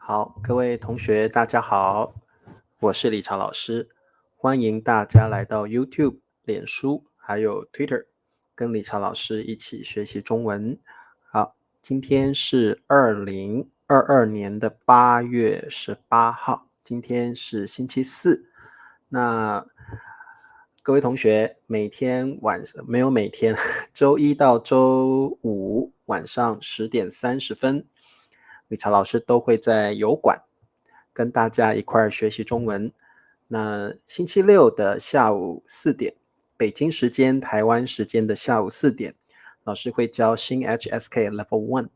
好，各位同学，大家好，我是理查老师，欢迎大家来到 YouTube、脸书还有 Twitter，跟理查老师一起学习中文。好，今天是2022年的8月18号，今天是星期四。那各位同学，每天晚上没有每天，周一到周五晚上10点30分，理查老师都会在油管跟大家一块儿学习中文。那星期六的下午4点，北京时间、台湾时间的下午4点，老师会教新 HSK Level 1。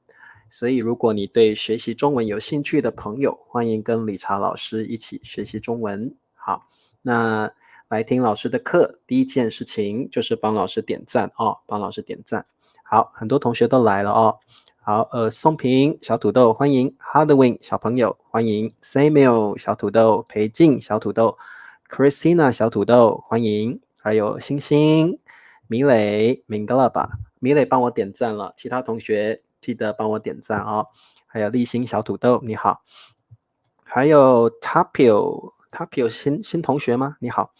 所以如果你对学习中文有兴趣的朋友，欢迎跟理查老师一起学习中文。好，那来听老师的课，第一件事情就是帮老师点赞哦，帮老师点赞。好，很多同学都来了哦。好，宋平小土豆欢迎 ，Hardwin 小朋友欢迎 ，Samuel 小土豆，裴静小土豆 ，Christina 小土豆欢迎，还有星星、米磊、明格了吧？米磊帮我点赞了，其他同学记得帮我点赞哦。还有立新小土豆你好，还有 Tapio 新同学吗？你好，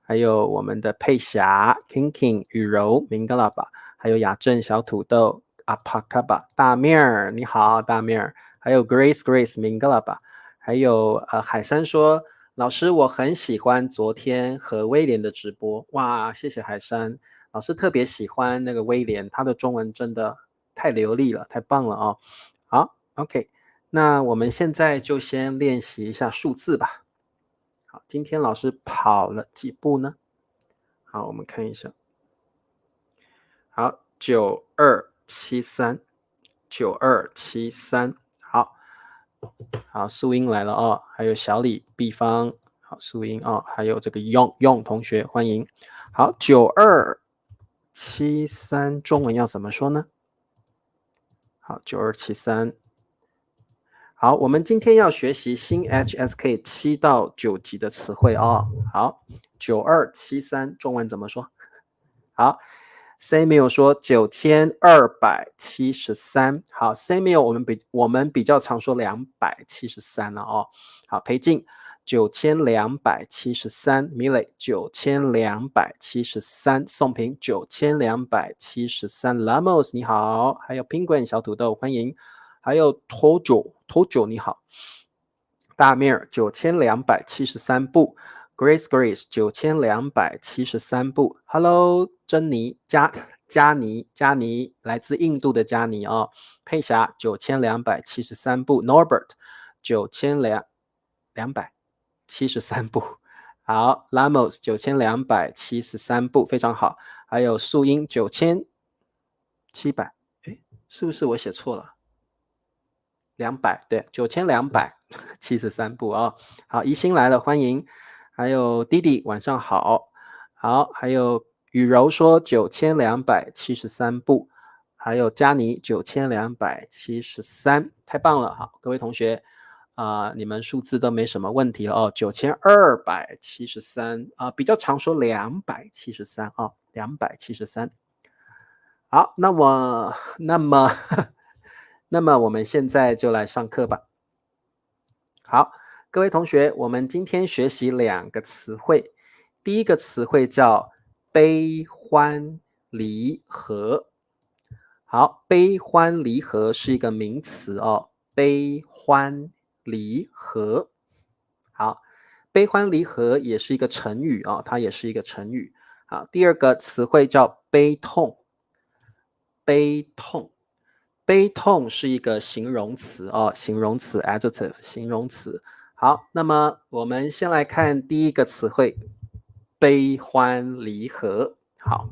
还有我们的佩霞、King、雨柔、明格了吧？还有雅正小土豆。阿帕卡巴大面儿，你好，大面儿，还有 Grace 明格了吧？还有海山说，老师我很喜欢昨天和威廉的直播，哇，谢谢海山，老师特别喜欢那个威廉，他的中文真的太流利了，太棒了哦。好 ，OK， 那我们现在就先练习一下数字吧。好，今天老师跑了几步呢？好，我们看一下。好，9273，好，素英来了哦，还有小李、毕方，好，素英哦，还有这个用同学，欢迎。好，9273中文要怎么说呢？好，9273。好，我们今天要学习新 HSK 7到9级的词汇哦。好，9273中文怎么说？好。Samuel 说9273，好 ，Samuel 我们比较常说273了哦。好，裴静9273，米磊9273，宋平9273 ，Lamos 你好，还有 Penguin 小土豆欢迎，还有 Tojo 你好，大面儿9273步。Grace 9273步 ，Hello 珍妮加妮来自印度的加妮哦，佩霞9273步 ，Norbert 9273步，好 ，Lamos 9273步，非常好，还有素英9700，诶，是不是我写错了？200对，9273步哦，好，宜兴来了，欢迎。还有弟弟晚上好，好，还有雨柔说9273步，还有佳妮9273，太棒了，好，各位同学你们数字都没什么问题了哦，9273比较常说273哦，273。好，那么那么我们现在就来上课吧。好，各位同学，我们今天学习2个词汇。第一个词汇叫悲欢离合。好，悲欢离合是一个名词哦。悲欢离合。好，悲欢离合也是一个成语哦，它也是一个成语。好，第二个词汇叫悲痛。悲痛。悲痛是一个形容词哦，形容词 adjective 形容词。好，那么我们先来看第一个词汇，悲欢离合。好，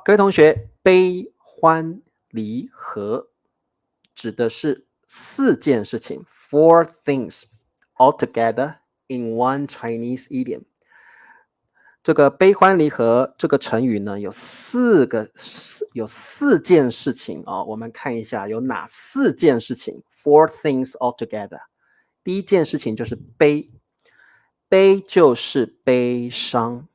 各位同学，悲欢离合指的是4件事情 ，four things all together in one Chinese idiom。这个悲欢离合这个成语呢，有4件事情哦，我们看一下有哪4件事情 ，four things all together。第一件事情就是悲，悲就是悲伤，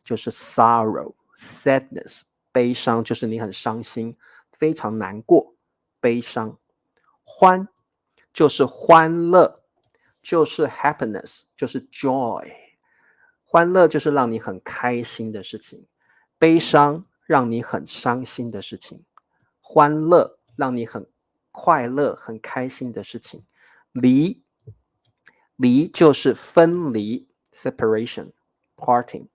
就是 sorrow、sadness，悲伤就是你很伤心，非常难过，悲伤。欢就是欢乐，就是 happiness， 就是 joy。欢乐就是让你很开心的事情，悲伤让你很伤心的事情，欢乐让你很快乐、很开心的事情。离就是分离 separation parting。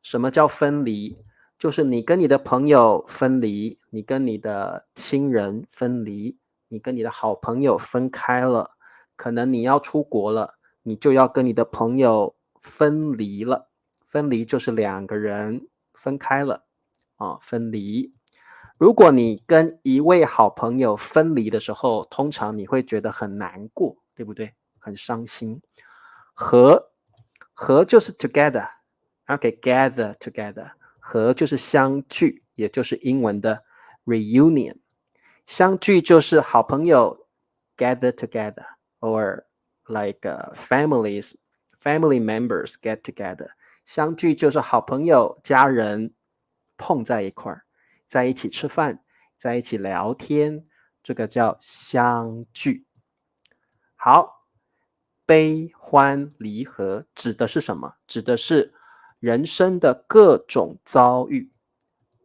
什么叫分离？就是你跟你的朋友分离，你跟你的亲人分离，你跟你的好朋友分开了，可能你要出国了，你就要跟你的朋友分离了。分离就是两个人分开了分离。如果你跟一位好朋友分离的时候，通常你会觉得很难过，对不对？很伤心。和就是 together，gather together。和就是相聚，也就是英文的 reunion。相聚就是好朋友 gather together or like family members get together。相聚就是好朋友家人碰在一块儿，在一起吃饭，在一起聊天，这个叫相聚。好，悲欢离合指的是什么？指的是人生的各种遭遇。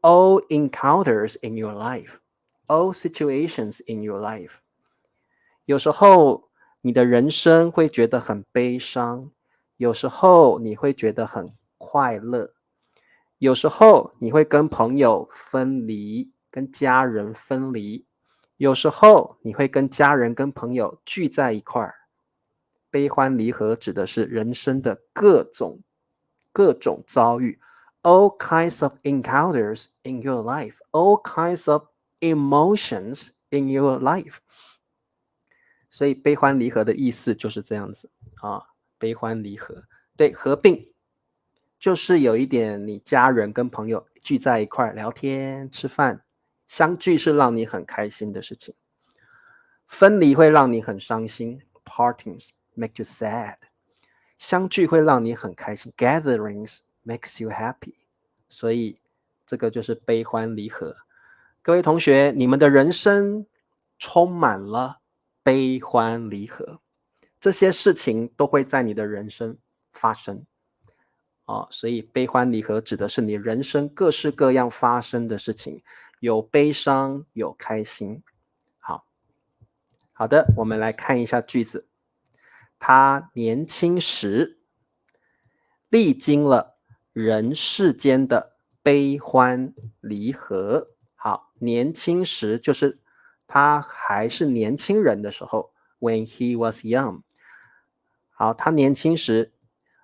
All encounters in your life, all situations in your life。 有时候你的人生会觉得很悲伤，有时候你会觉得很快乐，有时候你会跟朋友分离，跟家人分离，有时候你会跟家人跟朋友聚在一块儿。悲欢离合指的是人生的各种遭遇。All kinds of encounters in your life, all kinds of emotions in your life。 所以悲欢离合的意思就是这样子悲欢离合。对，合并就是有一点你家人跟朋友聚在一块聊天吃饭，相聚是让你很开心的事情，分离会让你很伤心 partings make you sad， 相聚会让你很开心 gatherings makes you happy。 所以这个就是悲欢离合。各位同学，你们的人生充满了悲欢离合，这些事情都会在你的人生发生所以悲欢离合指的是你人生各式各样发生的事情，有悲伤有开心。好的，我们来看一下句子。他年轻时历经了人世间的悲欢离合。好，年轻时就是他还是年轻人的时候 when he was young。 好，他年轻时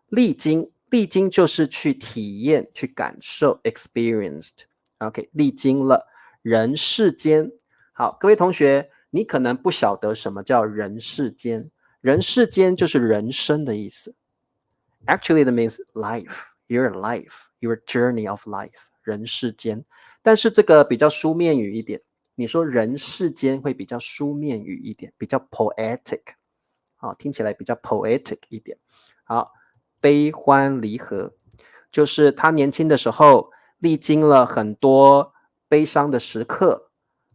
历经就是去体验去感受 experienced。 OK， 历经了人世间。好，各位同学，你可能不晓得什么叫人世间。人世间就是人生的意思。Actually that means life, your journey of life， 人世间。但是这个比较书面语一点，你说人世间会比较书面语一点，比较 poetic， 听起来比较 poetic 一点。好，悲欢离合就是他年轻的时候历经了很多悲伤的时刻，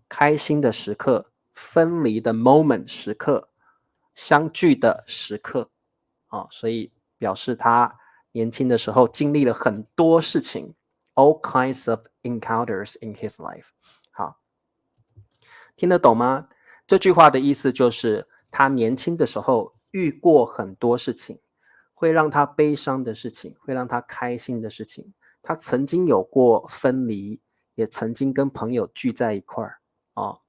开心的时刻，分离的 moment 时刻，相聚的时刻所以表示他年轻的时候经历了很多事情 all kinds of encounters in his life。 好，听得懂吗？这句话的意思就是他年轻的时候遇过很多事情，会让他悲伤的事情，会让他开心的事情，他曾经有过分离，也曾经跟朋友聚在一块儿好，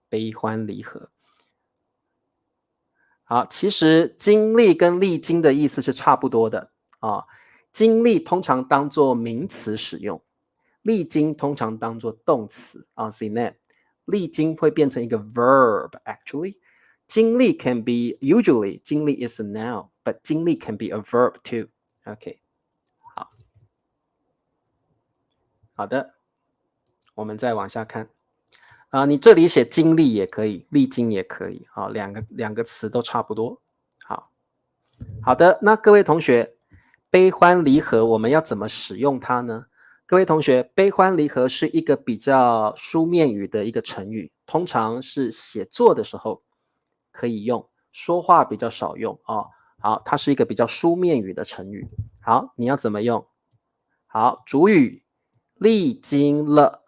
悲欢离合。好，其实经历跟历经的意思是差不多的经历通常当作名词使用，历经通常当作动词Zineb， 历经会变成一个 verb actually。 经历 can be usually 经历 is a noun but 经历 can be a verb too。 OK， 好的，我们再往下看你这里写经历也可以，历经也可以两个词都差不多。好的，那各位同学，悲欢离合我们要怎么使用它呢？各位同学，悲欢离合是一个比较书面语的一个成语，通常是写作的时候可以用，说话比较少用哦。好，它是一个比较书面语的成语。好，你要怎么用？好，主语历经了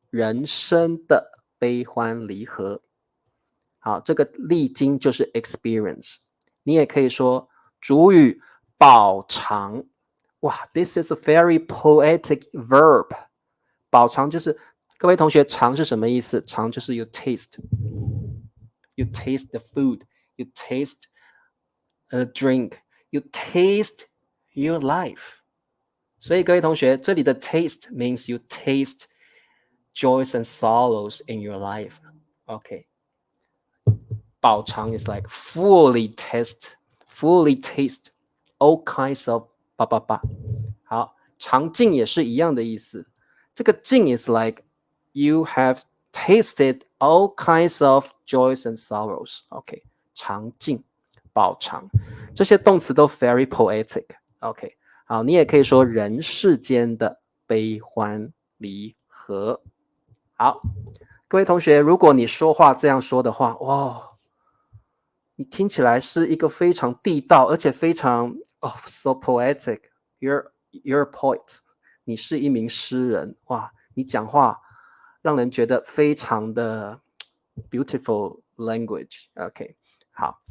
人生的悲欢离合。好，这个历经就是 experience。你也可以说主语饱尝。哇 ，this is a very poetic verb。饱尝就是各位同学，尝是什么意思？尝就是 you taste the food, you taste a drink, you taste your life。所以各位同学，这里的 taste means you taste joys and sorrows in your life. Okay. 饱尝 is like fully taste all kinds of 叭叭叭。好，尝尽也是一样的意思。这个尽 is like you have tasted all kinds of joys and sorrows. OK， 尝尽、饱尝，这些动词都 very poetic. OK， 好，你也可以说人世间的悲欢离合。好，各位同学，如果你说话这样说的话，哇，你听起来是一个非常地道，而且非常so poetic. You're a poet. 你是一名诗人，哇，你讲话让人觉得非常的 beautiful language. OK， 好，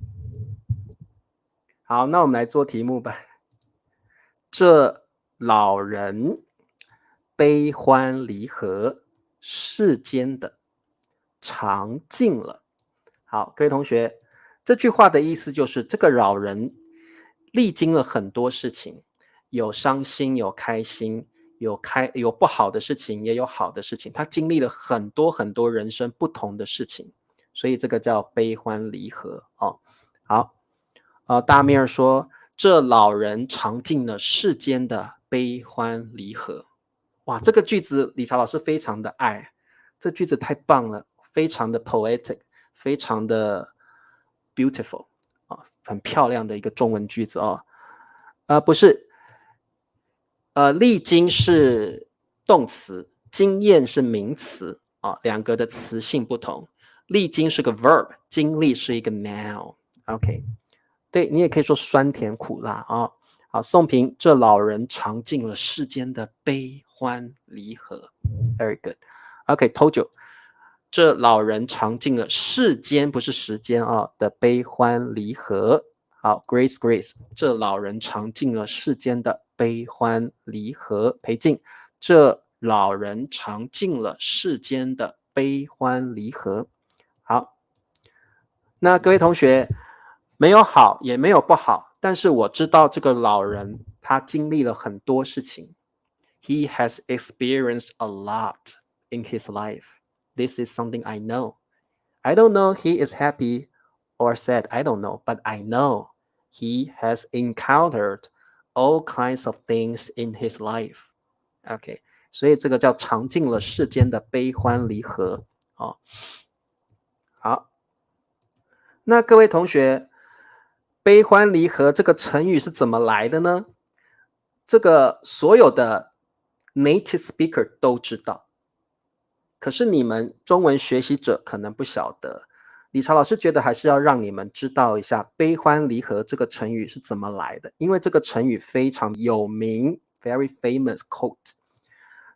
好，那我们来做题目吧。这老人悲欢离合，世间的尝尽了。好，各位同学，这句话的意思就是这个老人历经了很多事情，有伤心，有开心，有不好的事情，也有好的事情，他经历了很多很多人生不同的事情，所以这个叫悲欢离合哦。好，大面儿说这老人尝尽了世间的悲欢离合。哇，这个句子理查老师非常的爱，这句子太棒了，非常的 poetic， 非常的 beautiful 很漂亮的一个中文句子哦。不是，历经是动词，经验是名词两个的词性不同。历经是个 verb， 经历是一个 noun。OK， 对，你也可以说酸甜苦辣好，宋平，这老人尝尽了世间的悲欢离合。Very good. OK， told you， 这老人尝尽了世间不是时间的悲欢离合。好 ，Grace， 这老人尝尽了世间的悲欢离合。裴静，这老人尝尽了世间的悲欢离合。好，那各位同学，没有好也没有不好，但是我知道这个老人他经历了很多事情。He has experienced a lot in his life. This is something I know. I don't know he is happy or sad. I don't know, but I know he has encountered all kinds of things in his life. OK， 所以这个叫尝尽了世间的悲欢离合好，那各位同学，悲欢离合这个成语是怎么来的呢？这个所有的 native speaker 都知道，可是你们中文学习者可能不晓得。理查老师觉得还是要让你们知道一下悲欢离合这个成语是怎么来的，因为这个成语非常有名 ，very famous quote。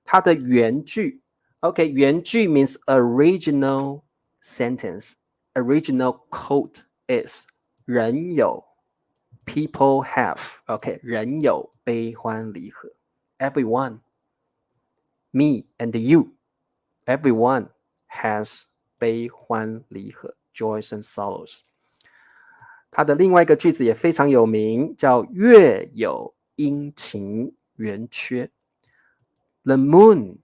它的原句 ，OK， 原句 means original sentence。Original quote is 人有 people have，OK， 人有悲欢离合 ，everyone， me and you， everyone has 悲欢离合 ，joys and sorrows。它的另外一个句子也非常有名，叫月有阴晴圆缺。The moon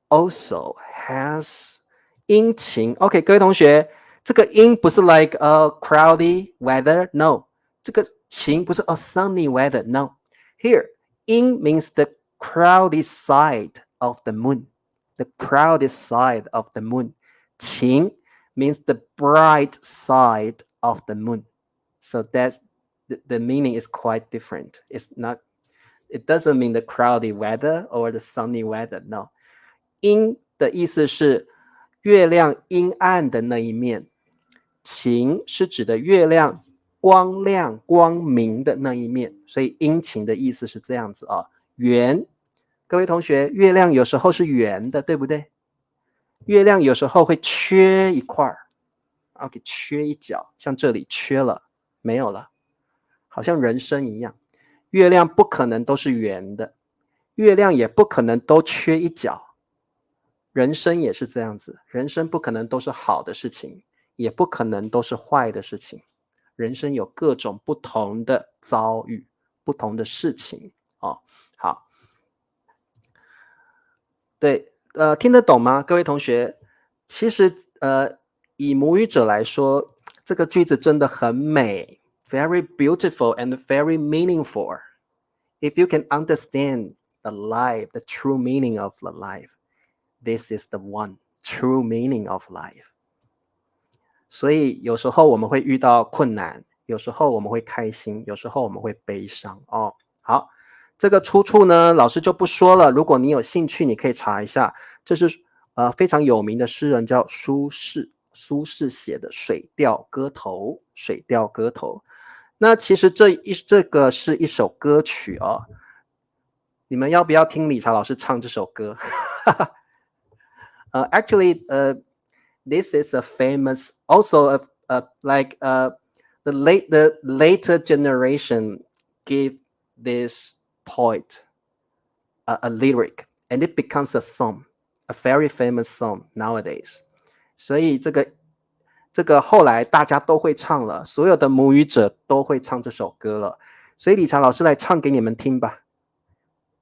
also has 阴晴。OK， 各位同学，这个阴不是 like a cloudy weather，no。这个晴不是 a sunny weather，no。Here， 阴 means the cloudy side of the moon. The cloudy side of the moon. 晴 means the bright side of the moon. So that's the meaning is quite different. It's not It doesn't mean the cloudy weather or the sunny weather. No， 阴的意思是月亮阴暗的那一面，晴是指的月亮光亮光明的那一面，所以阴晴的意思是这样子啊。圆，各位同学，月亮有时候是圆的，对不对？月亮有时候会缺一块，OK， 缺一角，像这里缺了，没有了，好像人生一样，月亮不可能都是圆的，月亮也不可能都缺一角，人生也是这样子，人生不可能都是好的事情，也不可能都是坏的事情，人生有各种不同的遭遇，不同的事情哦。好，对，听得懂吗，各位同学？其实，以母语者来说，这个句子真的很美 ，very beautiful and very meaningful. If you can understand the life, the true meaning of the life, this is the one true meaning of life. 所以有时候我们会遇到困难，有时候我们会开心，有时候我们会悲伤哦。好，这个出处呢，老师就不说了。如果你有兴趣，你可以查一下。这是非常有名的诗人叫苏轼，苏轼写的《水调歌头》。水调歌头，那其实这个是一首歌曲哦。你们要不要听理查老师唱这首歌？Actually, this is a famous, also like the later generation gave this poet a lyric, and it becomes a song, a very famous song nowadays. 所以这个后来大家都会唱了，所有的母语者都会唱这首歌了。所以理查老师来唱给你们听吧。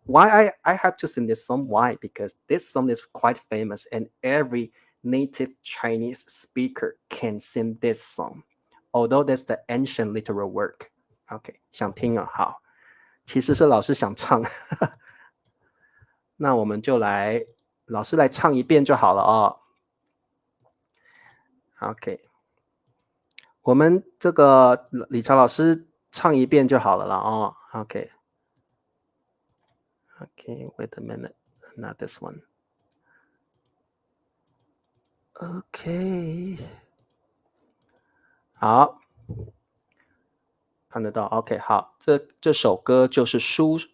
Why I have to sing this song? Why? Because this song is quite famous, and every native Chinese speaker can sing this song, although that's the ancient literal work. OK， 想听啊，好，其实是老师想唱，那我们就来，老师来唱一遍就好了哦。OK， 我们这个理查老师唱一遍就好了啦哦。OK， wait a minute, not this one. OK， 好，看得到。OK， 好，这首歌就是苏轼。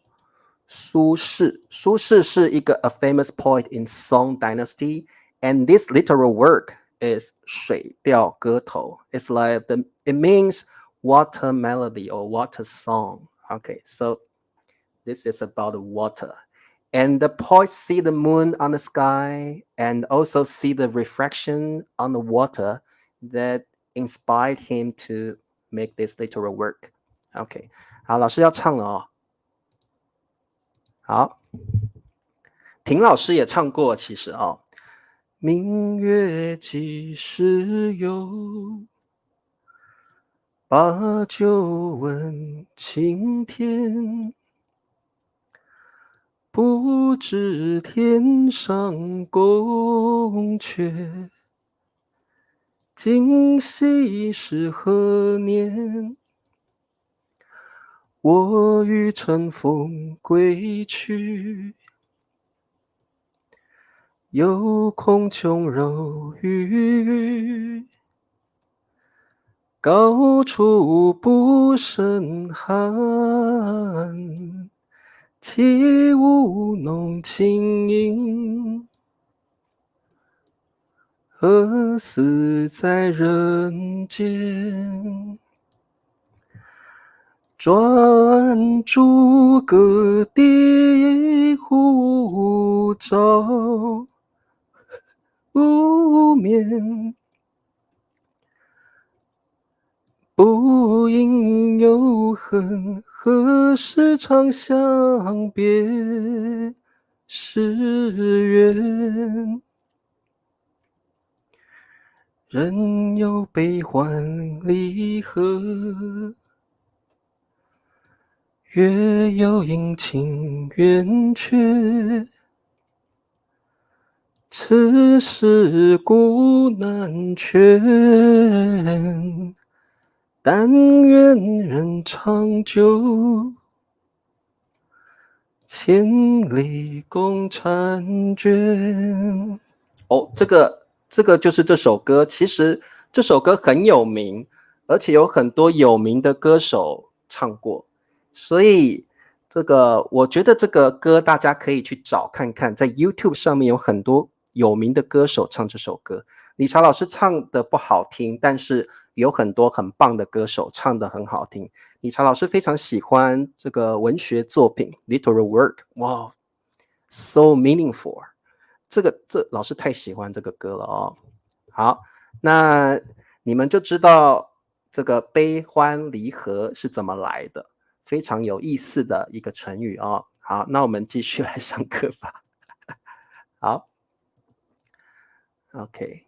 苏轼是一个 a famous poet in Song Dynasty, and this literal work is 水调歌头. It's like it means water melody or water song. Okay, so this is about water. And the poet see the moon on the sky and also see the reflection on the water that inspired him to make this literal work. OK， 好，老师要唱了哦。好，婷老师也唱过，其实哦。明月几时有？把酒问青天。不知天上宫阙，今夕是何年？我欲乘风归去，又恐琼楼玉宇，高处不胜寒。起舞弄清影，何似在人间？转朱阁，低户照，无眠。不应有恨，何时长相别时圆？人有悲欢离合，月有阴晴圆缺。此事古难全，但愿人长久，千里共婵娟。哦，这个就是这首歌。其实这首歌很有名，而且有很多有名的歌手唱过，所以我觉得这个歌大家可以去找看看，在 YouTube 上面有很多有名的歌手唱这首歌。理查老师唱的不好听，但是有很多很棒的歌手唱的很好听。理查老师非常喜欢这个文学作品 literal work， 哇 so meaningful。 这老师太喜欢这个歌了哦。好，那你们就知道这个悲欢离合是怎么来的，非常有意思的一个成语哦。好，那我们继续来上课吧。好 OK，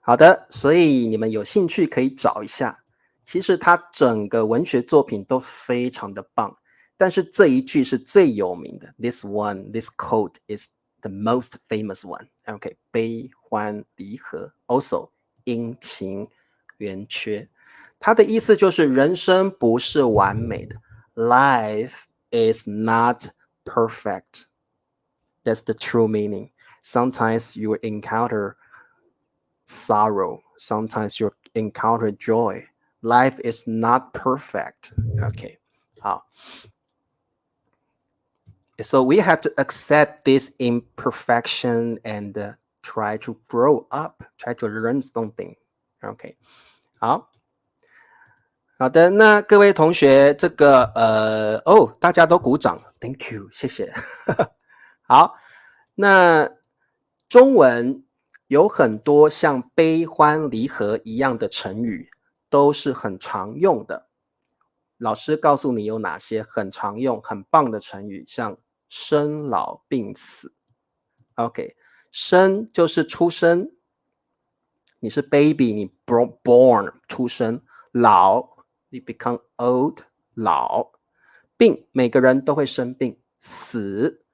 好的，所以你们有兴趣可以找一下，其实它整个文学作品都非常的棒，但是这一句是最有名的。 This quote is the most famous one. OK， 悲欢离合 also 阴晴圆缺，它的意思就是人生不是完美的， Life is not perfect. That's the true meaning. Sometimes you will encounter sorrow, sometimes you encounter joy. Life is not perfect. Okay, 好。So we have to accept this imperfection and try to grow up, try to learn something. OK， 好。好的，那各位同学，大家都鼓掌 ，Thank you， 谢谢。好，那中文有很多像悲欢离合一样的成语，都是很常用的。老师告诉你有哪些很常用、很棒的成语，像生老病死。OK， 生就是出生，你是 baby， 你 born 出生，老你 become old 老，病每个人都会生病，死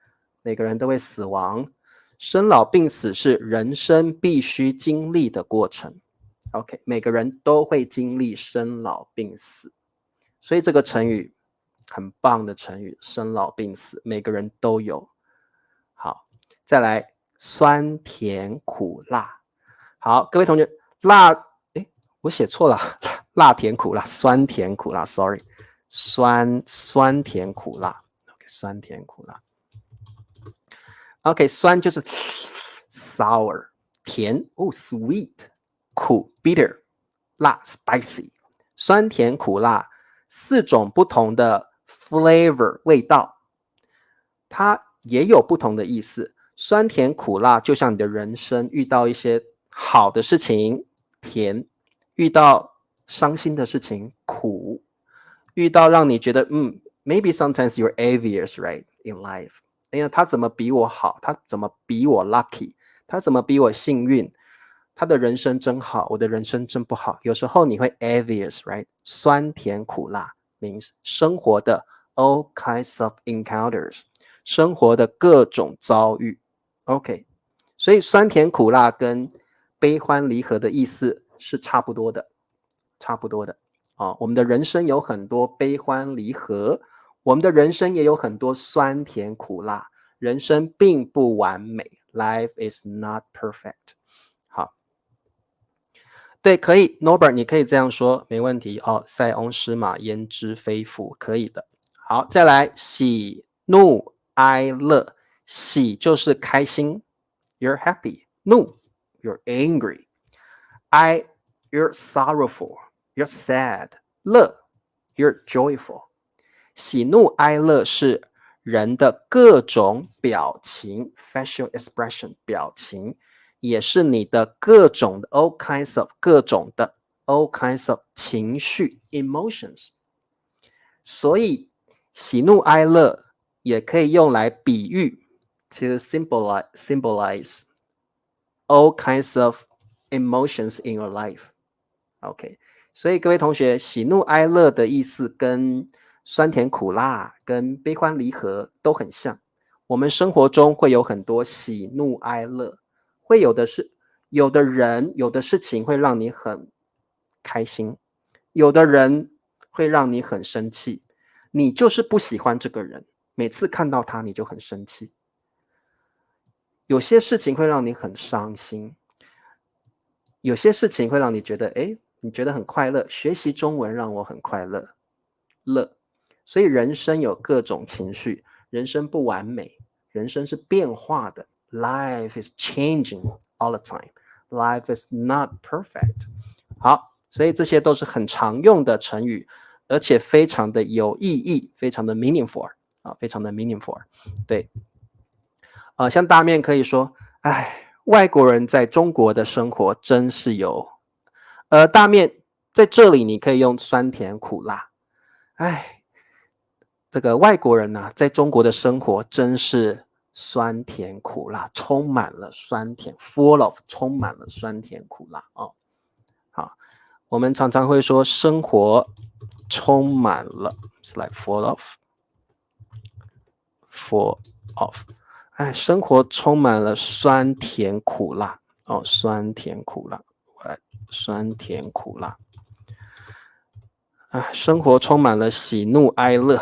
每个人都会死亡，生老病死是人生必须经历的过程。OK， 每个人都会经历生老病死，所以这个成语很棒的成语，生老病死每个人都有。好，再来酸甜苦辣。好，各位同学，我写错了，辣甜苦辣，酸甜苦辣 ，sorry， 酸甜苦辣 ，OK， 酸甜苦辣 ，OK， 酸就是 sour， 甜sweet， 苦 bitter， 辣 spicy， 酸甜苦辣4种不同的 flavor 味道，它也有不同的意思。酸甜苦辣就像你的人生遇到一些好的事情，甜。遇到伤心的事情，苦；遇到让你觉得maybe sometimes you're envious, right, in life. 哎呀，他怎么比我好？他怎么比我 lucky？ 他怎么比我幸运？他的人生真好，我的人生真不好。有时候你会 envious, right? 酸甜苦辣 means 生活的 all kinds of encounters， 生活的各种遭遇。OK， 所以酸甜苦辣跟悲欢离合的意思是差不多的，我们的人生有很多悲欢离合，我们的人生也有很多酸甜苦辣，人生并不完美 ，Life is not perfect。好，对，可以 ，Norbert， 你可以这样说，没问题哦。塞翁失马，焉知非福，可以的。好，再来，喜怒哀乐，喜就是开心 ，You're happy； 怒 ，You're angry； 哀 ，You're sorrowful。You're sad， 乐 You're joyful。 喜怒哀乐是人的各种表情 facial expression 表情，也是你的各种的 all kinds of 各种的 all kinds of 情绪 emotions。 所以喜怒哀乐也可以用来比喻 to symbolize all kinds of emotions in your life。 OK，所以各位同学，喜怒哀乐的意思跟酸甜苦辣、跟悲欢离合都很像。我们生活中会有很多喜怒哀乐，会有的人、有的事情会让你很开心，有的人会让你很生气。你就是不喜欢这个人，每次看到它你就很生气。有些事情会让你很伤心，有些事情会让你觉得，你觉得很快乐。学习中文让我很快乐，所以人生有各种情绪，人生不完美，人生是变化的。Life is changing all the time. Life is not perfect. 好，所以这些都是很常用的成语，而且非常的有意义，非常的 meaningful 非常的 meaningful。对，像大面可以说，外国人在中国的生活真是有，大面在这里你可以用酸甜苦辣，这个外国人呢，在中国的生活真是酸甜苦辣，充满了酸甜 ，full of 充满了酸甜苦辣哦。好，我们常常会说生活充满了 ，it's like full of，生活充满了酸甜苦辣哦，酸甜苦辣，酸甜苦辣。生活充满了喜怒哀乐，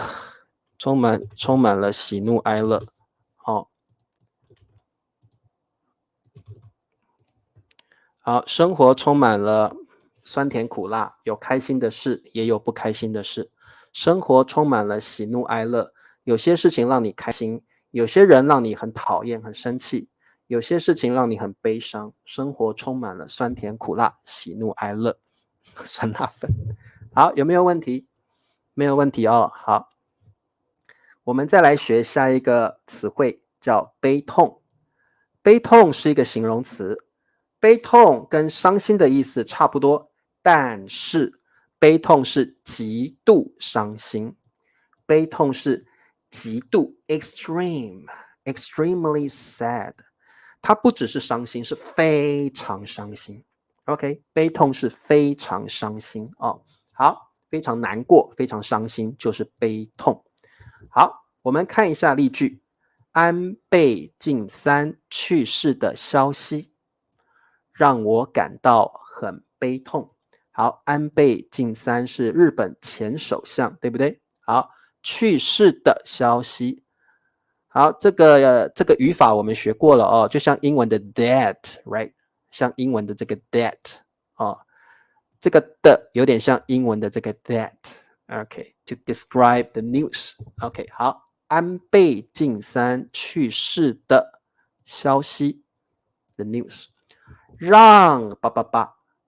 充满了喜怒哀乐。好，生活充满了酸甜苦辣，有开心的事，也有不开心的事。生活充满了喜怒哀乐，有些事情让你开心，有些人让你很讨厌、很生气，有些事情让你很悲伤。生活充满了酸甜苦辣，喜怒哀乐，酸辣粉。好，有没有问题？没有问题哦。好，我们再来学下一个词汇，叫悲痛。悲痛是一个形容词。悲痛跟伤心的意思差不多，但是悲痛是极度伤心，悲痛是极度 extremely sad， 它不只是伤心，是非常伤心。OK， 悲痛是非常伤心哦。好，非常难过，非常伤心，就是悲痛。好，我们看一下例句：安倍晋三去世的消息让我感到很悲痛。好，安倍晋三是日本前首相，对不对？好，去世的消息。好，这个语法我们学过了哦，就像英文的 that，right？ 像英文的这个 that 哦，这个的有点像英文的这个 that。OK，to describe the news。OK， 好，安倍晋三去世的消息 ，the news。让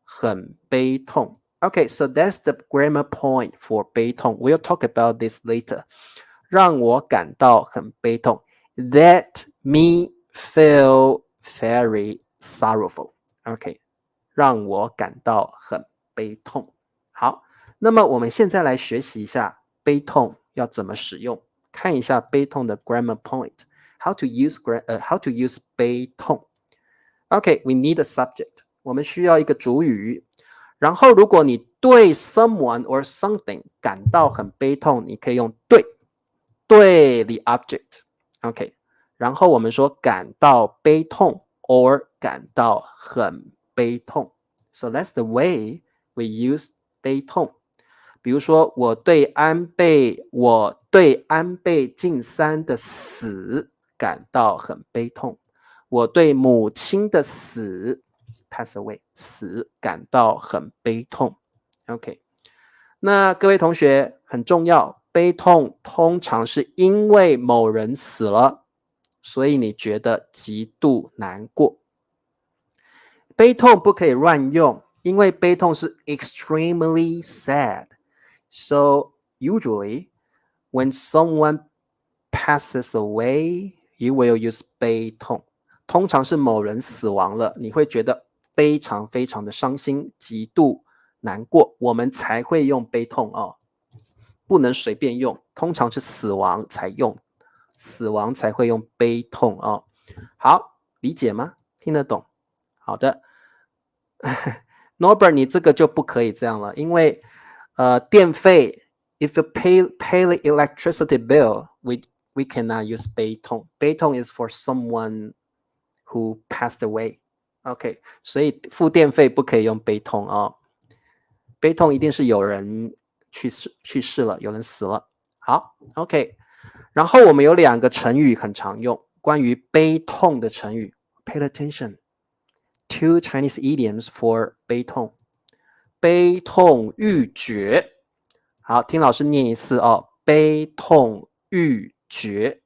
很悲痛。Okay, so that's the grammar point for 悲痛。We'll talk about this later. 让我感到很悲痛。That me feel very sorrowful. Okay, 让我感到很悲痛。好，那么我们现在来学习一下悲痛要怎么使用，看一下悲痛的 grammar point. How to use 悲痛。Okay, we need a subject. 我们需要一个主语。然后，如果你对 someone or something 感到很悲痛，你可以用对 the object. Okay. 然后我们说感到悲痛 or 感到很悲痛。So that's the way we use 悲痛。比如说，我对安倍晋三的死感到很悲痛。我对母亲的死 pass away 死感到很悲痛。OK， 那各位同学很重要，悲痛通常是因为某人死了，所以你觉得极度难过。悲痛不可以乱用，因为悲痛是 extremely sad. So usually when someone passes away, you will use 悲痛。通常是某人死亡了，你会觉得非常非常的伤心，极度难过，我们才会用悲痛哦，不能随便用，通常是死亡才用，死亡才会用悲痛哦。好，理解吗？听得懂？好的。Norbert， 你这个就不可以这样了，因为电费 ，if you pay the electricity bill, we cannot use 悲痛。悲痛 is for someone who passed away. OK， 所以付电费不可以用悲痛哦。悲痛一定是有人去世了，有人死了。好 ，OK。然后我们有2个成语很常用，关于悲痛的成语。Pay attention. 2 Chinese idioms for 悲痛。悲痛欲绝。好，听老师念一次哦。悲痛欲绝。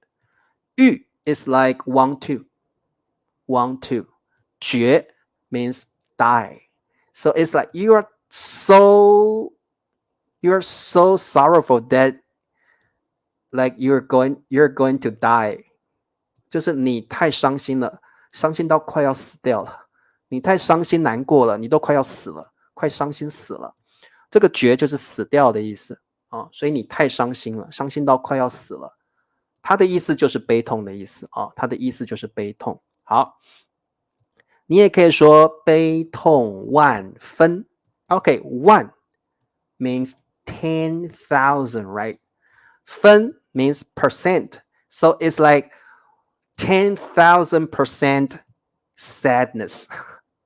欲 is like want to. Want to. 绝 means die. So it's like you're so sorrowful that like you're going to die. 就是你太伤心了，伤心到快要死掉了。你太伤心难过了，你都快要死了，快伤心死了。这个绝就是死掉的意思啊，所以你太伤心了，伤心到快要死了。它的意思就是悲痛的意思啊，它的意思就是悲痛。好，你也可以说悲痛万分。Okay, 万 means 10,000, right? 分 means percent. So it's like 10,000% sadness.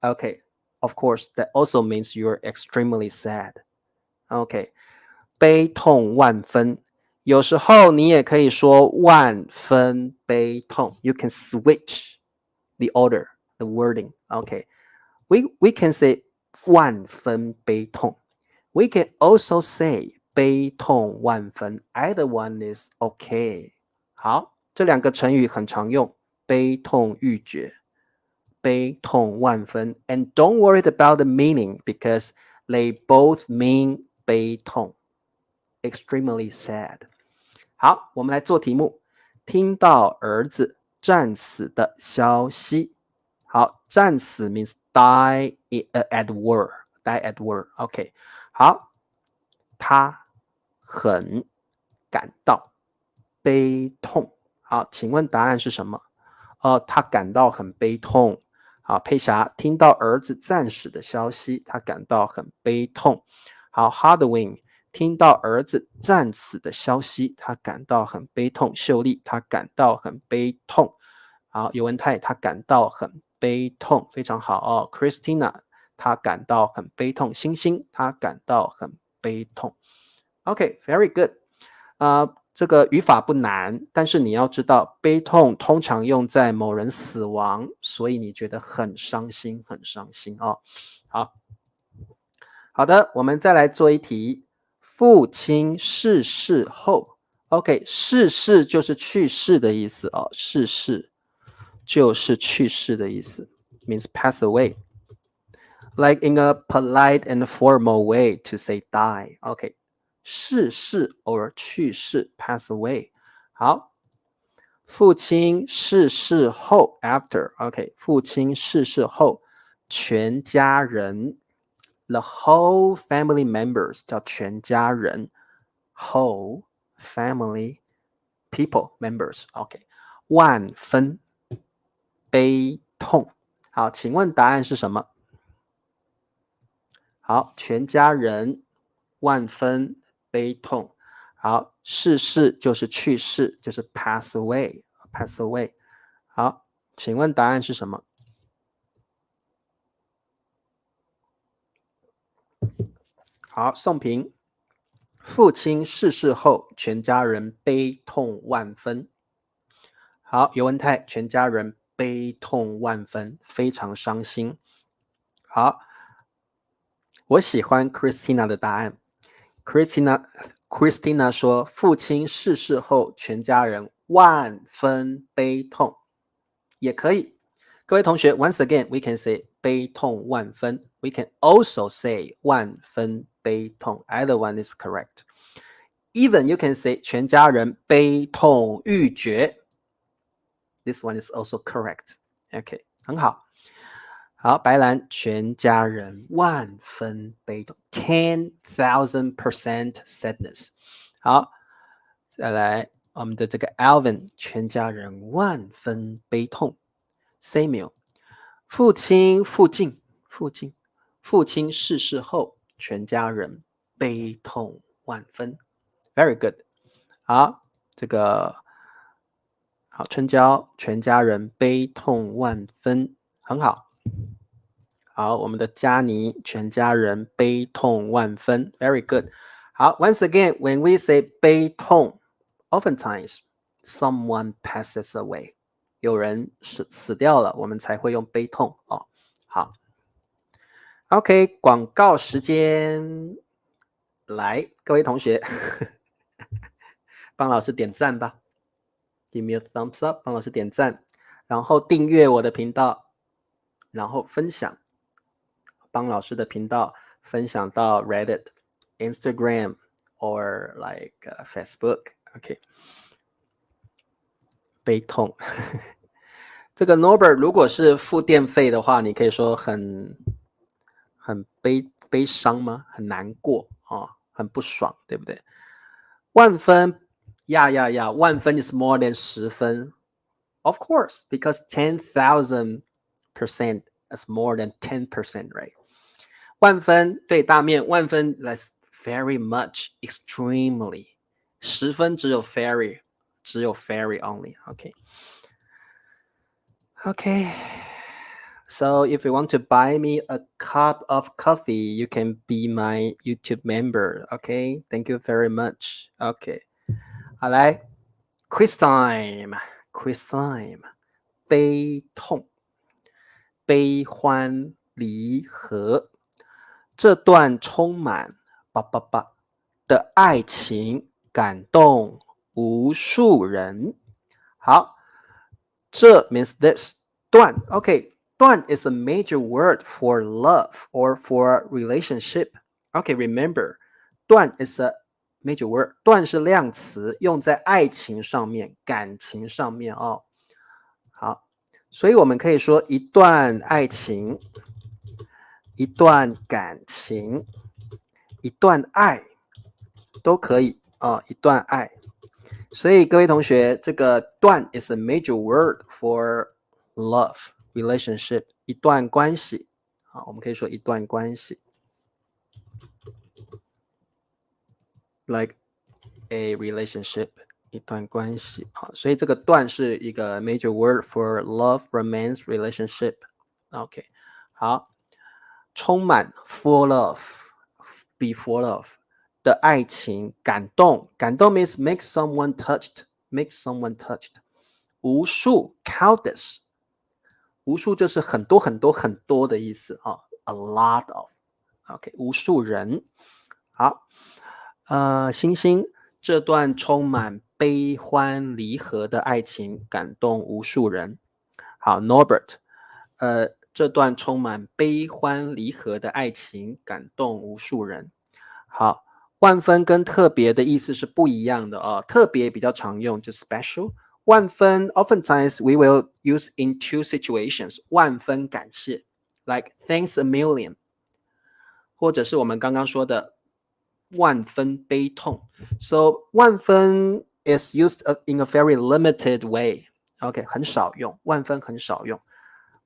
Okay, of course, that also means you're extremely sad. Okay, 悲痛万分。有时候你也可以说万分悲痛。You can switch the order, the wording. Okay, we can say 万分悲痛。We can also say 悲痛万分。Either one is okay. 好，这2个成语很常用，悲痛欲绝，悲痛万分。And don't worry about the meaning because they both mean 悲痛 extremely sad. 好，我们来做题目。听到儿子战死的消息。好，战死 means die at war. Die at war. OK. 好，他很感到悲痛。好，请问答案是什么？他感到很悲痛。好，佩霞听到儿子战死的消息，他感到很悲痛。好 ，Hardwing 听到儿子战死的消息，他感到很悲痛。秀丽他感到很悲痛。好，尤文泰他感到很悲痛，非常好哦。Christina 他感到很悲痛。星星他感到很悲痛。OK, very good. 这个语法不难，但是你要知道，悲痛通常用在某人死亡，所以你觉得很伤心，很伤心哦。好的，我们再来做一题。父亲逝世后 ，OK， 逝世就是去世的意思哦，逝世就是去世的意思 ，means pass away. Like in a polite and formal way to say die. OK. 逝世 or 去世 pass away. 好，父亲逝世后 after. OK. 父亲逝世后，全家人 the whole family members 叫全家人 whole family people members. OK. 万分悲痛。好，请问答案是什么？好，全家人万分悲痛。好，逝世就是去世，就是 pass away, pass away。好，请问答案是什么？好，宋平，父亲逝世后，全家人悲痛万分。好，尤文泰，全家人悲痛万分，非常伤心。好，我喜欢 Christina 的答案。Christina 说，父亲逝世后，全家人万分悲痛，也可以。各位同学 ，once again, we can say 悲痛万分。We can also say 万分悲痛。Either one is correct. Even you can say 全家人悲痛欲绝。This one is also correct. OK, 很好。好，白兰全家人万分悲痛 ，10,000% sadness。好，再来我们的这个 Alvin 全家人万分悲痛。Samuel 父亲逝世后，全家人悲痛万分。Very good。好，这个好春娇全家人悲痛万分，很好。好，我们的佳妮全家人悲痛万分 ，very good。好 ，once again, when we say 悲痛 ，oftentimes someone passes away， 有人死掉了，我们才会用悲痛哦。好 ，OK， 广告时间，来，各位同学，帮老师点赞吧 ，Give me a thumbs up， 帮老师点赞，然后订阅我的频道，然后分享，帮老师的频道分享到 Reddit、Instagram。or like Facebook, OK， 悲痛，这个 Norbert 如果是付电费的话，你可以说很悲伤吗？很难过哦，很不爽，对不对？万分，呀，万分 is more than 10分 ，of course, because 10,000% is more than 10%, right？ 万分对大面，万分 that's very much, extremely。10分只有 very only. Okay. So if you want to buy me a cup of coffee, you can be my YouTube member. Okay. Thank you very much. Okay. 好来 quiz time. Quiz time. 悲痛，悲欢离合，这段充满的爱情感动无数人。好，这 means this 段 OK， 段 is a major word for love or for relationship. OK, remember 段 is a major word， 段是量词，用在爱情上面、感情上面哦。好，所以我们可以说一段爱情、一段感情、一段爱都可以哦，一段爱。所以各位同学，这个段 is a major word for love relationship， 一段关系。好，我们可以说一段关系 ，like a relationship， 一段关系。好，所以这个段是一个 major word for love, romance, relationship。OK， 好，充满 full of，be full of 的爱情，感动，感动 means make someone touched，make someone touched。无数 countless， 无数就是很多很多很多的意思啊 ，a lot of。OK， 无数人。好，星星，这段充满悲欢离合的爱情感动无数人。好 ，Norbert， 这段充满悲欢离合的爱情感动无数人。好，万分跟特别的意思是不一样的哦，特别比较常用，就 special。万分 oftentimes we will use in two situations， 万分感谢 like thanks a million， 或者是我们刚刚说的万分悲痛。So 万分 is used in a very limited way. OK， 很少用，万分很少用。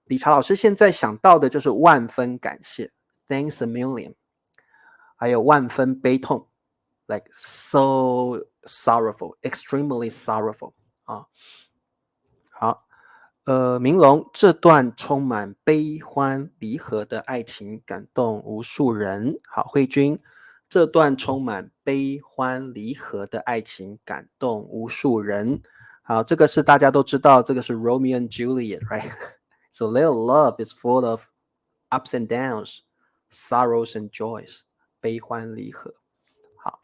理查老师现在想到的就是万分感谢 ，thanks a million， 还有万分悲痛 ，like so sorrowful, extremely sorrowful 啊。好，明龙，这段充满悲欢离合的爱情感动无数人。好，慧君，这段充满悲欢离合的爱情感动无数人。好，这个是大家都知道，这个是 Romeo and Juliet, right? So their love is full of ups and downs, sorrows and joys， 悲欢离合。好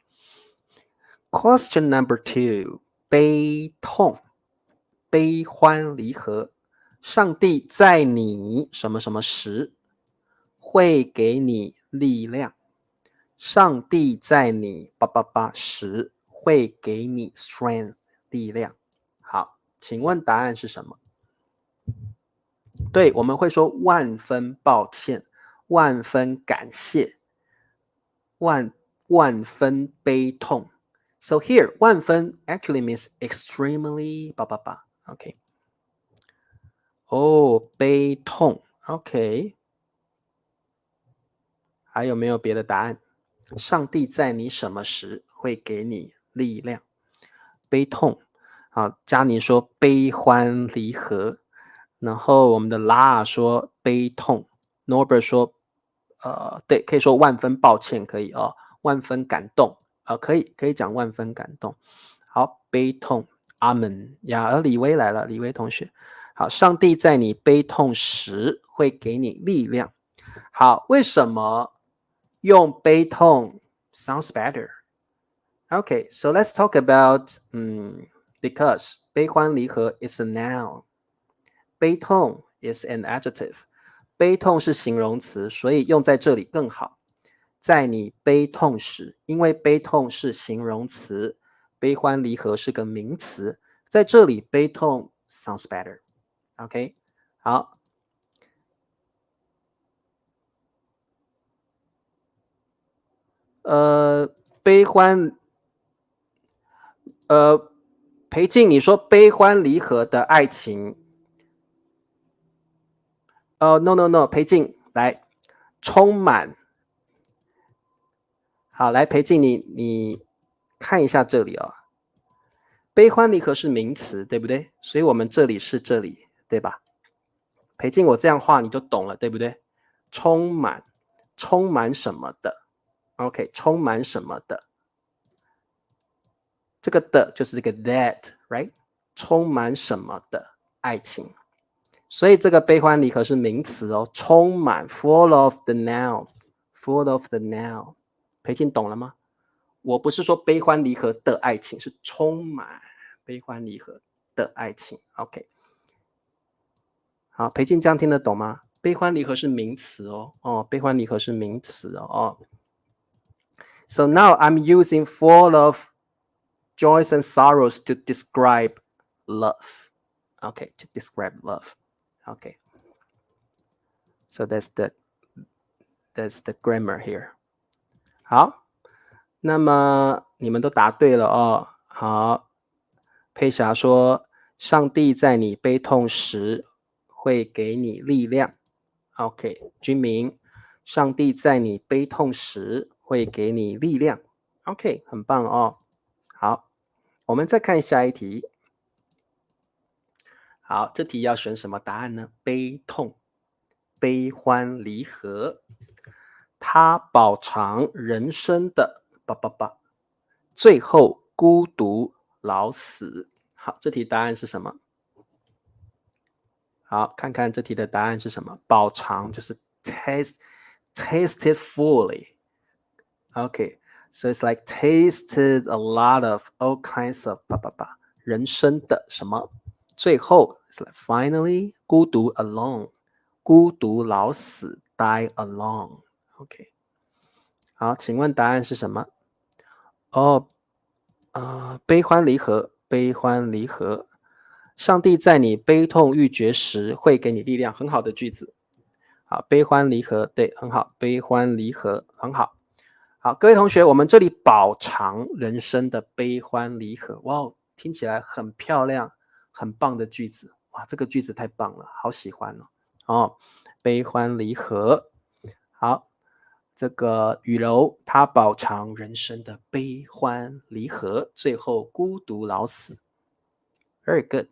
，Question number 2， 悲痛。悲欢离合，上帝在你什么什么时会给你力量，上帝在你时会给你 strength 力量。好，请问答案是什么？对，我们会说万分抱歉，万分感谢，万分悲痛。So here 万分 actually means extremely OK， 哦，悲痛 OK， 还有没有别的答案？上帝在你什么时会给你力量？悲痛。好，佳妮说悲欢离合，然后我们的拉说悲痛 ，Norbert 说，对，可以说万分抱歉，可以哦，万分感动，可以讲万分感动。好，悲痛阿门呀！李威来了，李威同学。好，上帝在你悲痛时会给你力量。好，为什么用悲痛 sounds better? Okay, so let's talk about because 悲欢离合 is a noun. 悲痛 is an adjective. 悲痛是形容词，所以用在这里更好。在你悲痛时，因为悲痛是形容词，悲欢离合是个名词，在这里悲痛 sounds better. OK， 好。悲欢，裴静，你说悲欢离合的爱情，no，裴静来，充满。好，来，裴静，你看一下这里哦，悲欢离合是名词，对不对？所以我们这里是这里，对吧？裴静，我这样画你就懂了，对不对？充满，充满什么的 ？OK， 充满什么的？这个的就是这个 that，right？ 充满什么的爱情？所以这个悲欢离合是名词哦，充满 full of the noun，full of the noun。裴静懂了吗？我不是说悲欢离合的爱情，是充满悲欢离合的爱情。OK， 好，裴静这样听得懂吗？悲欢离合是名词哦，悲欢离合是名词哦。So now I'm using full of joys and sorrows to describe love. Okay, to describe love. Okay. So that's the grammar here. 好，那么你们都答对了哦。好，佩霞说：“上帝在你悲痛时会给你力量。” OK， 君明，上帝在你悲痛时会给你力量。OK， 很棒哦。好，我们再看下一题。好，这题要选什么答案呢？悲痛，悲欢离合，它饱尝人生的最后孤独老死。好，这题答案是什么？好，看看这题的答案是什么？饱尝就是 taste it fully. Okay, so it's like tasted a lot of all kinds of 人生的什么？最后 it's like finally 孤独 alone， 孤独老死 die alone。OK， 好，请问答案是什么？哦，悲欢离合，悲欢离合。上帝在你悲痛欲绝时会给你力量，很好的句子。好，悲欢离合，对，很好，悲欢离合，很好。好，各位同学，我们这里饱尝人生的悲欢离合，哇，听起来很漂亮，很棒的句子，哇，这个句子太棒了，好喜欢哦。哦，悲欢离合，好，这个雨柔她饱尝人生的悲欢离合，最后孤独老死 ，very good。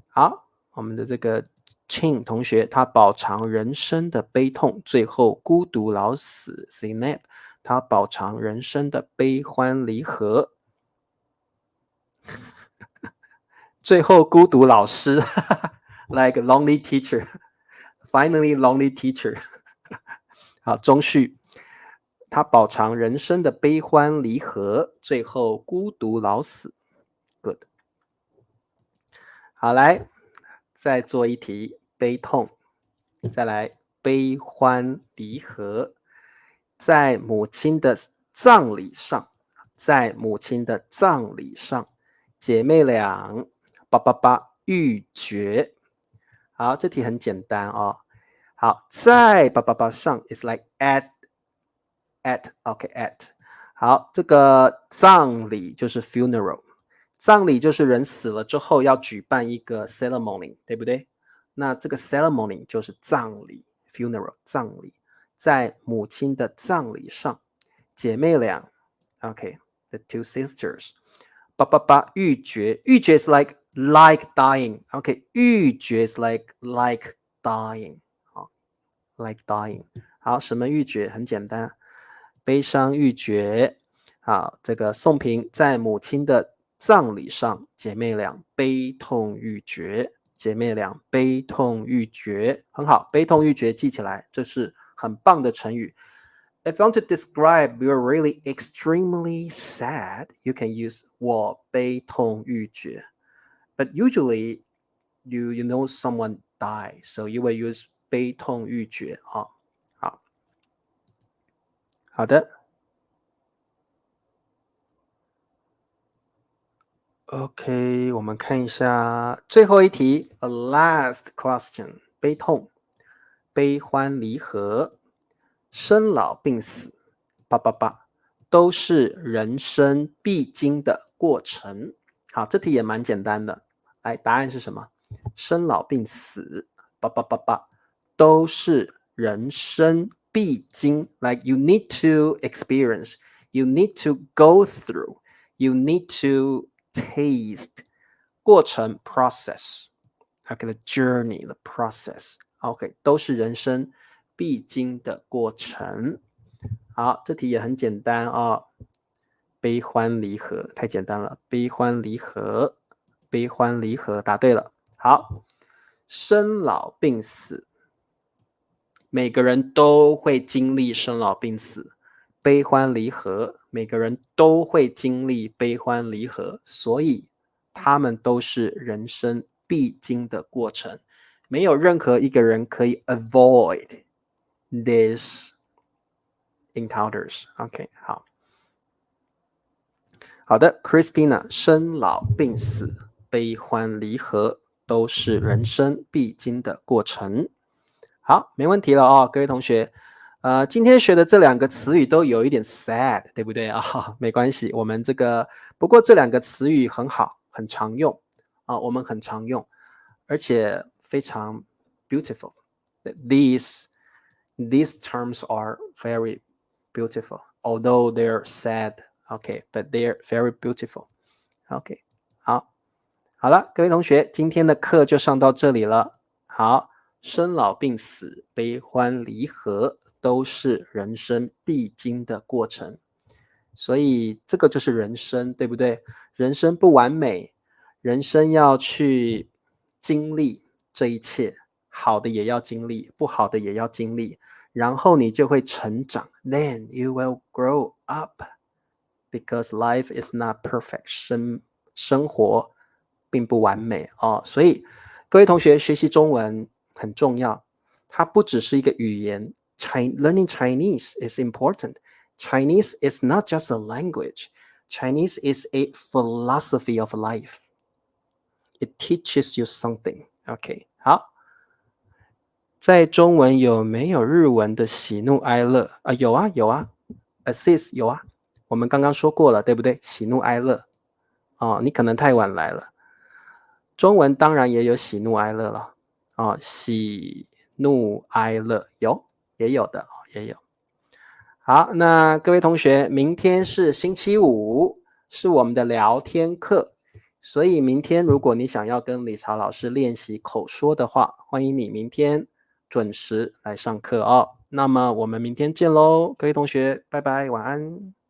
好，我们的这个 Chin 同学，他饱尝人生的悲痛，最后孤独老死。Zineb， 他饱尝人生的悲欢离合，最后孤独老师，like lonely teacher，finally lonely teacher 好，中旭，他饱尝人生的悲欢离合，最后孤独老死。Good。好，来再做一题，悲痛，再来悲欢离合，在母亲的葬礼上，在母亲的葬礼上，姐妹俩欲绝。好，这题很简单哦。好，在上 is like at OK at。好，这个葬礼就是 funeral。葬礼就是人死了之后要举办一个 ceremony， 对不对？那这个 ceremony 就是葬礼 funeral 葬礼，在母亲的葬礼上，姐妹俩 OK the two sisters 欲绝，欲绝 is like dying OK 欲绝 is like dying 好 like dying 好，什么欲绝？很简单，悲伤欲绝。好，这个宋平在母亲的葬礼上，姐妹俩悲痛欲绝。姐妹俩悲痛欲绝，很好，悲痛欲绝记起来，这是很棒的成语。If you want to describe you're really extremely sad, you can use 我悲痛欲绝。But usually you know someone died, so you will use 悲痛欲绝啊。好的。OK，我们看一下最后一题 ，a last question， 悲痛、悲欢离合、生老病死，都是人生必经的过程。好，这题也蛮简单的。来，答案是什么？生老病死，都是人生必经。Like you need to experience, you need to go through, you need to taste 过程 process OK the journey the process OK 都是人生必经的过程。好，这题也很简单哦。悲欢离合太简单了，悲欢离合，悲欢离合，答对了。好，生老病死，每个人都会经历生老病死。悲欢离合，每个人都会经历悲欢离合，所以他们都是人生必经的过程，没有任何一个人可以 avoid these encounters。OK， 好的 ，Christina， 生老病死、悲欢离合都是人生必经的过程。好，没问题了哦，各位同学。今天学的这两个词语都有一点 sad， 对不对啊？没关系，我们不过这两个词语很好，很常用啊，我们很常用，而且非常 beautiful. These terms are very beautiful, although they're sad. Okay, but they're very beautiful. Okay， 好了，各位同学，今天的课就上到这里了。好。生老病死、悲欢离合都是人生必经的过程，所以这个就是人生，对不对？人生不完美，人生要去经历这一切，好的也要经历，不好的也要经历，然后你就会成长。Then you will grow up, because life is not perfect. 生活并不完美哦，所以各位同学学习中文很重要，它不只是一个语言。Learning Chinese is important. Chinese is not just a language. Chinese is a philosophy of life. It teaches you something. OK， 好，在中文有没有日文的喜怒哀乐啊？有啊，有啊 ，assist 有啊，我们刚刚说过了，对不对？喜怒哀乐哦，你可能太晚来了。中文当然也有喜怒哀乐了哦，喜怒哀乐也有的也有。好，那各位同学，明天是星期五，是我们的聊天课，所以明天如果你想要跟理查老师练习口说的话，欢迎你明天准时来上课哦。那么我们明天见喽，各位同学，拜拜，晚安。